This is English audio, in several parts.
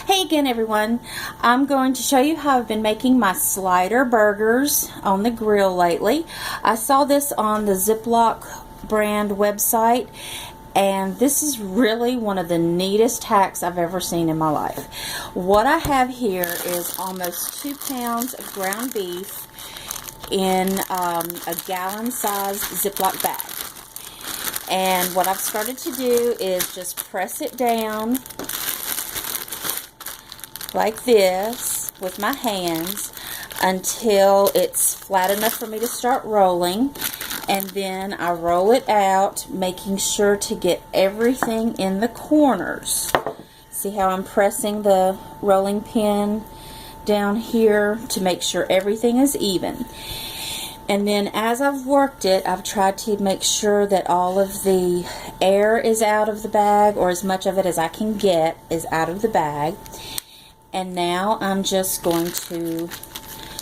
Hey again everyone, I'm going to show you how I've been making my slider burgers on the grill lately. I saw this on the Ziploc brand website and this is really one of the neatest hacks I've ever seen in my life. What I have here is almost 2 pounds of ground beef in a gallon sized Ziploc bag. And what I've started to do is just press it down like this with my hands until it's flat enough for me to start rolling, and then I roll it out, making sure to get everything in the corners. See how I'm pressing the rolling pin down here to make sure everything is even. And then as I've worked it, I've tried to make sure that all of the air is out of the bag, or as much of it as I can get is out of the bag. And now I'm just going to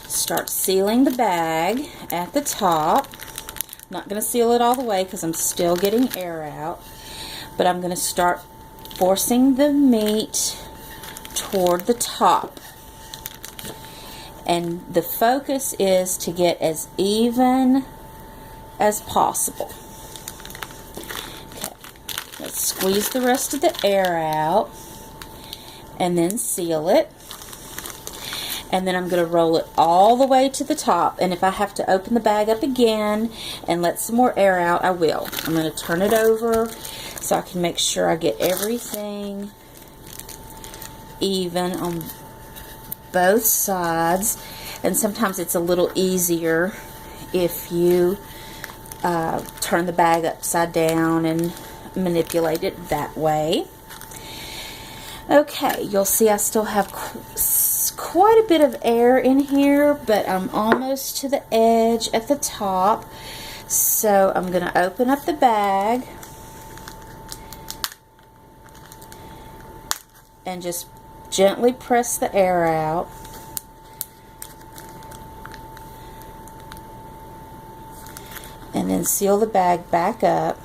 start sealing the bag at the top. I'm not going to seal it all the way because I'm still getting air out. But I'm going to start forcing the meat toward the top. And the focus is to get as even as possible. Okay, let's squeeze the rest of the air out. And then seal it. And then I'm going to roll it all the way to the top. And if I have to open the bag up again and let some more air out, I will. I'm going to turn it over so I can make sure I get everything even on both sides. And sometimes it's a little easier if you turn the bag upside down and manipulate it that way. Okay, you'll see I still have quite a bit of air in here, but I'm almost to the edge at the top. So I'm going to open up the bag and just gently press the air out. And then seal the bag back up.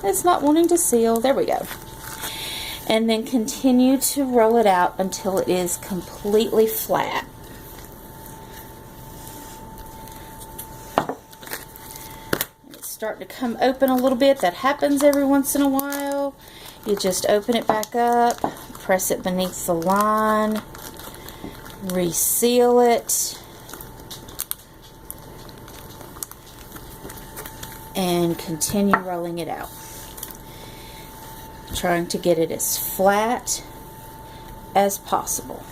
It's not wanting to seal. There we go. And then continue to roll it out until it is completely flat. It's starting to come open a little bit. That happens every once in a while. You just open it back up, press it beneath the line, reseal it, and continue rolling it out. Trying to get it as flat as possible.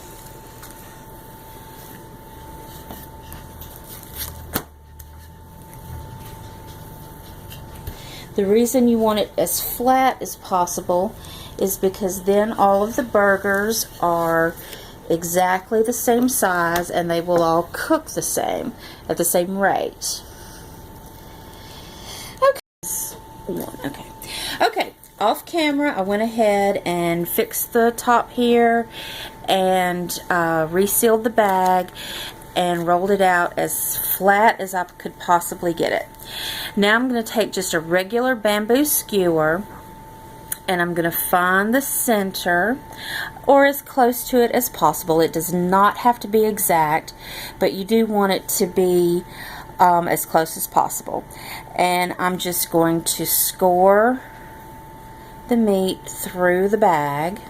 The reason you want it as flat as possible is because then all of the burgers are exactly the same size and they will all cook the same at the same rate. Okay. Off camera, I went ahead and fixed the top here and resealed the bag and rolled it out as flat as I could possibly get it. Now I'm going to take just a regular bamboo skewer and I'm going to find the center, or as close to it as possible. It does not have to be exact, but you do want it to be as close as possible. And I'm just going to score the meat through the bag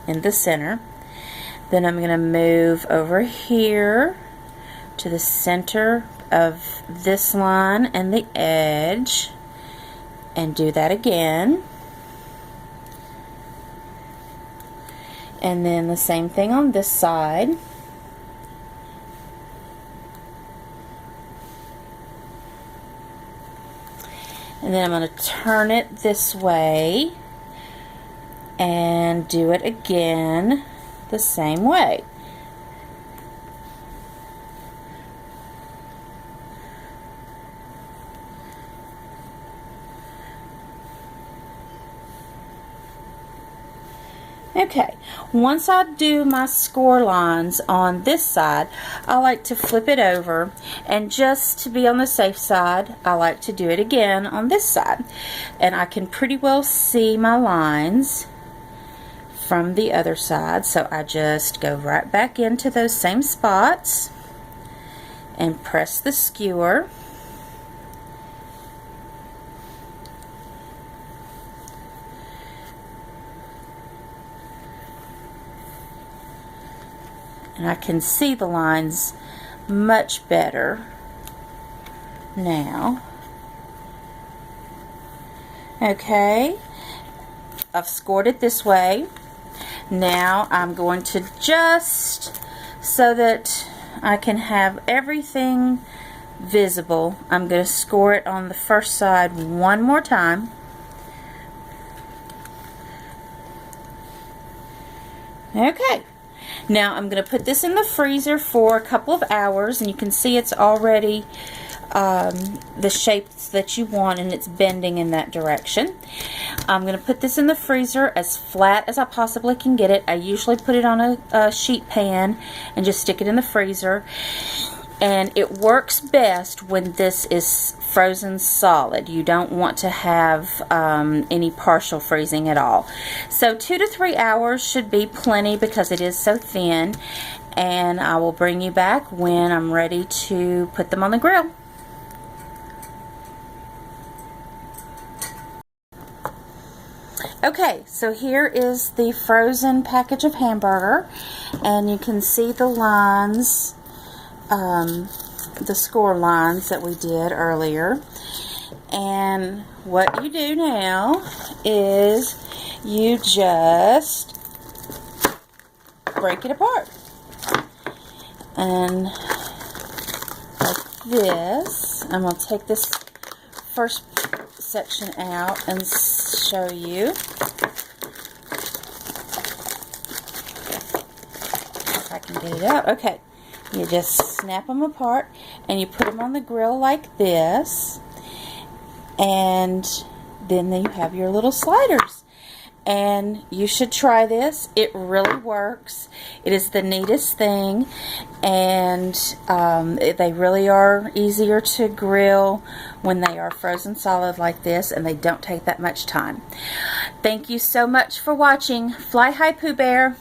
in the center. Then I'm going to move over here to the center of this line and the edge and do that again. And then the same thing on this side. And then I'm going to turn it this way and do it again the same way. Okay, once I do my score lines on this side, I like to flip it over, and just to be on the safe side, I like to do it again on this side. And I can pretty well see my lines from the other side, so I just go right back into those same spots and press the skewer. And I can see the lines much better now. Okay, I've scored it this way. Now I'm going to, just so that I can have everything visible, I'm going to score it on the first side one more time. Okay. Now I'm going to put this in the freezer for a couple of hours, and you can see it's already the shapes that you want, and it's bending in that direction. I'm going to put this in the freezer as flat as I possibly can get it. I usually put it on a sheet pan and just stick it in the freezer. And it works best when this is frozen solid. You don't want to have any partial freezing at all. So 2 to 3 hours should be plenty because it is so thin. And I will bring you back when I'm ready to put them on the grill. Okay, so here is the frozen package of hamburger, and you can see the lines, the score lines that we did earlier. And what you do now is you just break it apart, and like this. I'm going to take this first section out and show you. If I can get it out. Okay, you just snap them apart and you put them on the grill like this, and then you have your little sliders. And you should try this. It really works. It is the neatest thing, and they really are easier to grill when they are frozen solid like this, and they don't take that much time. Thank you so much for watching. Fly high, Pooh Bear.